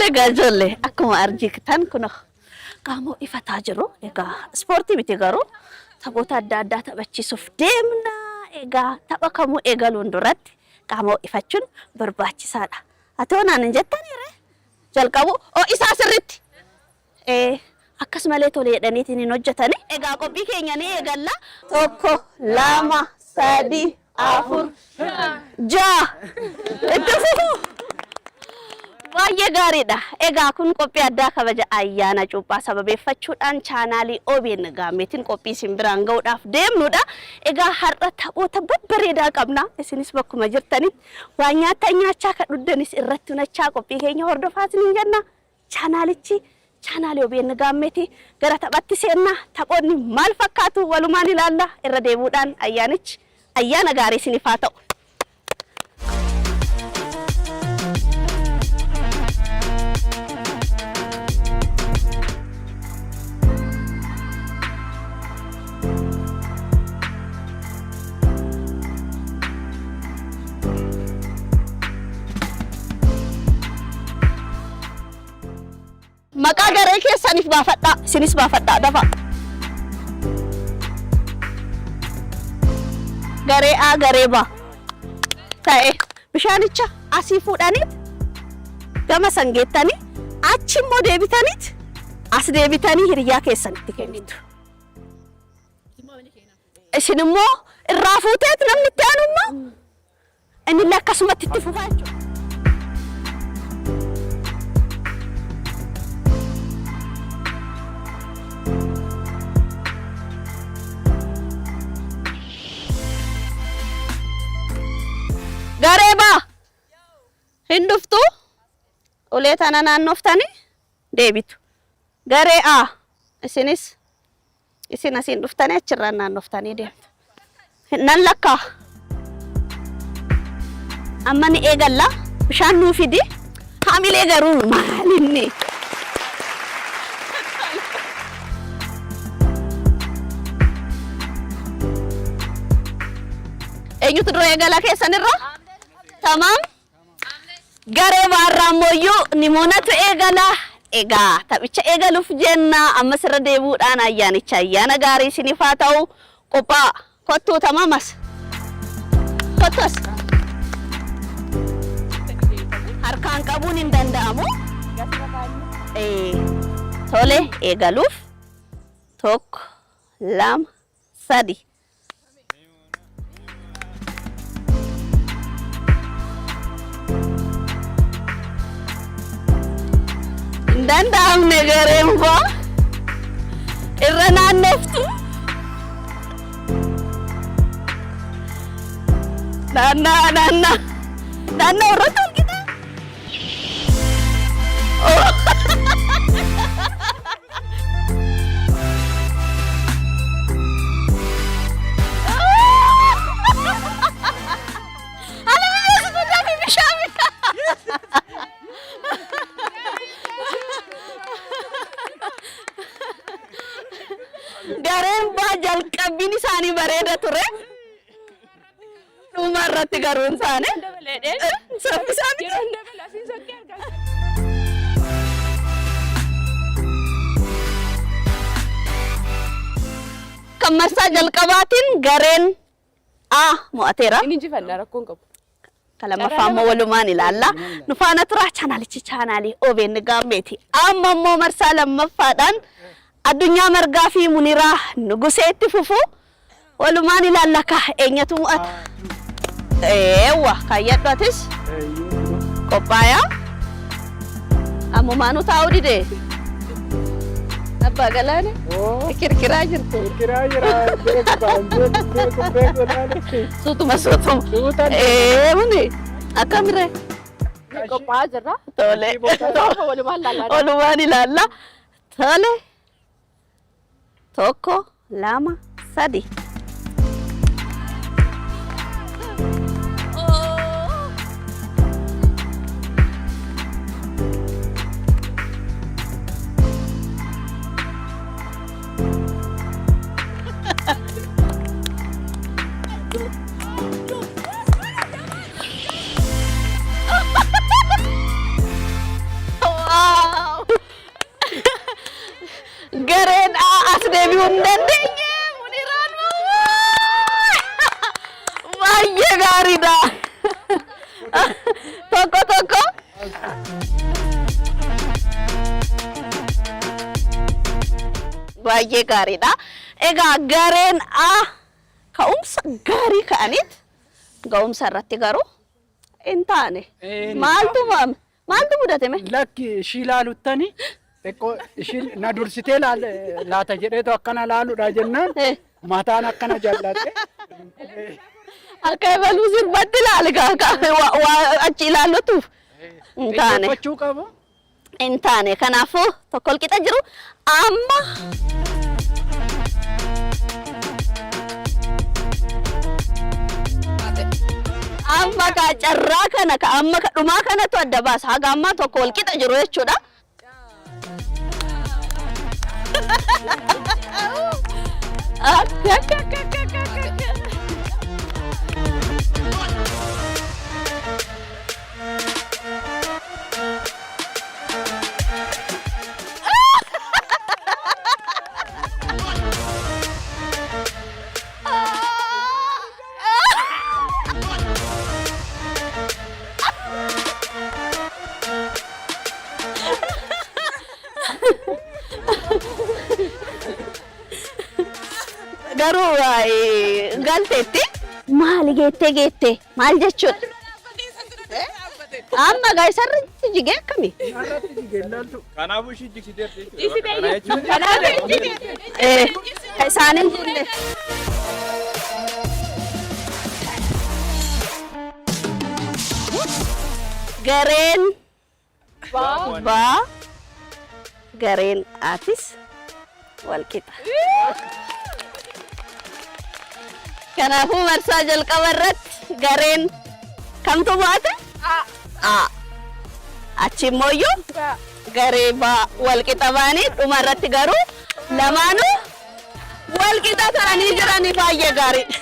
Egaa akkuma argitan kun qaamo ifataa jiru. Egaa ispoortii miti garuu taphoota adda addaa taphachiisuuf deemna. Egaa tapha kamuu eegaluun duratti qaamo ifachuun barbaachisaadha. Atoo naan hin jettaniire jalqabu isaa sirriitti. Akkasumallee tolee jedhaniitiin hin hojjetani. Egaa qophii keenya ni eegalla. 1 2 3 4 6 itti fufu. Baay'ee gaariidha. Egaa kun qophii addaa kabaja ayyaana cuuphaa sababeeffachuudhaan chaanaalii OBN Gaammeetiin qophii isin biraan ga'uudhaaf deemnudha. Egaa har'a taphoota babbareedaa qabna. Isinis bakkuma jirtanitti waan nyaata nyaachaa kan dhuddanis irratti hunachaa qophii keenya hordofaa isiniin jenna. Chaanaalii OBN Gaammeetii gara taphatti seenna. Taphoonni maal fakkaatu walumaan ilaalla. Irra deemuudhaan ayyaana gaarii isiniif haa ta'u. Maqaa garee keessaniif baafadhaa. Isinis baafadhaa dafa. Garee A garee B ta'e bishaanicha asii fuudhaniit gama sangeettanii achi immoo deebitaniit as deebitanii hiriyaa keessanitti kennitu. Isin immoo irraa fuuteet namni itti aanu immoo innillee akkasumatti itti fufaa jechuudha. Garee B hin dhuftu ulee tana naannoftanii deebitu. Garee A isin asiin dhuftanii achirraan naannoftanii deemtu. Nan lakkaa. Amma ni eegalla. Bishaan nuu fidi. Haamilee garuu maalinni? Eenyutu dura eegala keessanirra? Tamam. Garee baarraa mooyyuu nimoonatu eegala. Egaa taphicha eegaluuf jenna. Amma sirra deebuudhaan ayyaana gaarii isiniif haa ta'u. Qophaa kottuu tamamas. Kottas. Harkaan qabuun hin danda'amu. Tole eegaluuf 1 2 3 danda'amne gareen koo irra naannoftu. Naannoo irratti argita. Gareen baa jalqabbiin isaanii bareeda ture. Dhuma irratti garuun isaanii sabbisaanii. Kan marsaa jalqabaatiin gareen A mo'ateera. Inni injifannaa rakkoon qabu. Kalamaffaa ammoo walumaan ilaalla. Nu faana turaa chaanaalii OBN Gaammeeti. Amma immoo marsaa lammaffaadhaan Addunyaa Margaa fi Muniraa Nuguseetti fufu walumaan ilaalla ka eenyatu mo'ata. Kayyadhu atis qophaayaa. Ammumaanu taa'uu didee. Abbaa Galaane kirkiraa jirtu. Kirkiraa jira. Beeku laale. Suutuma. Muni akkamiree? Qophaa'aa jirra. Tole. Walumaan ilaalla. Tole. 1 2 3 Wow. gareen as deebi'uu hin dandeenye. Muniraan baay'ee gaariidha. Tokko. Baay'ee gaariidha. Egaa gareen ka'umsa gaarii ka'aniit ga'umsa irratti garuu hin taane. Maaltu mudate mee? Lakki ishii ilaaluttani xiqqoo ishiin na dursitee laata jedheetu akkana laaluudha jennaan mataan akkana jallate. Akka ebaluu sirbatti ilaali achi ilaallutuuf hin taane. Gochuu qabu. Hin taane kanaafuu tokko qixa jiru amma ka carraa kana ka amma ka dhumaa kanatu adda baasa haga ammaa tokko wal qixa jiru jechuudha. Garuu galteetti maali geette maal jechuudha? Amma gaa isarratti jigee akkami? Kanaafuu ishii jigsiteerti. Isaanin jille. Gareen baa gareen aatis wal qixa. Kanaafuu marsaa jalqaba irratti gareen kamtu baate? Achi immoo garee wal qixa baanii dhuma irratti garuu lamaanuu wal qixa ta'anii jiranii baay'ee gaariidha.